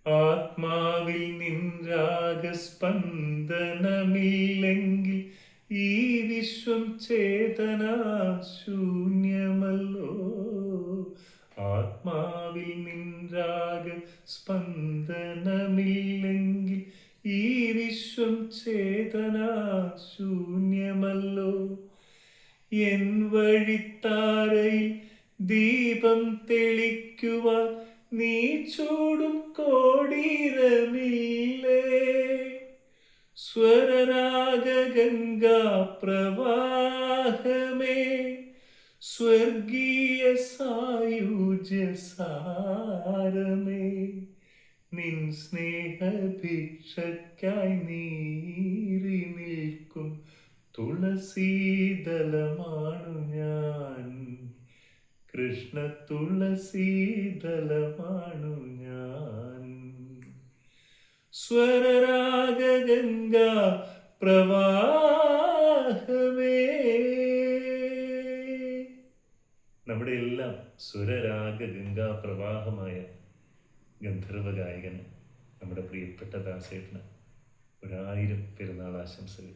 ആത്മാവിൽ നിൻ രാഗസ്പന്ദനമില്ലെങ്കിൽ ഈ വിശ്വം ചേതനാശൂന്യമല്ലോ. ആത്മാവിൽ നിൻ രാഗസ്പന്ദനമില്ലെങ്കിൽ ഈ വിശ്വം ചേതനാശൂന്യമല്ലോ. എൻ വഴിത്താരയിൽ ദീപം തെളിക്കുവാൻ നീ ചൂടും കോടീരമില്ലേ. സ്വരരാഗംഗാ പ്രവാഹമേ, സ്വർഗീയ സായുജ്യസാരമേ, നിൻ സ്നേഹഭിക്ഷയ്ക്കായി നീറി നിൽക്കും തുളസീദലമാണു ഞാൻ. കൃഷ്ണ തുളസീദലമാണു ഞാൻ. സ്വരരാഗംഗാ പ്രവാഹമേ. നമ്മുടെ എല്ലാം സ്വരരാഗംഗാ പ്രവാഹമായ ഗന്ധർവ ഗായകന്, നമ്മുടെ പ്രിയപ്പെട്ട ദാസേട്ടന് 1000 പെരുന്നാൾ ആശംസകൾ.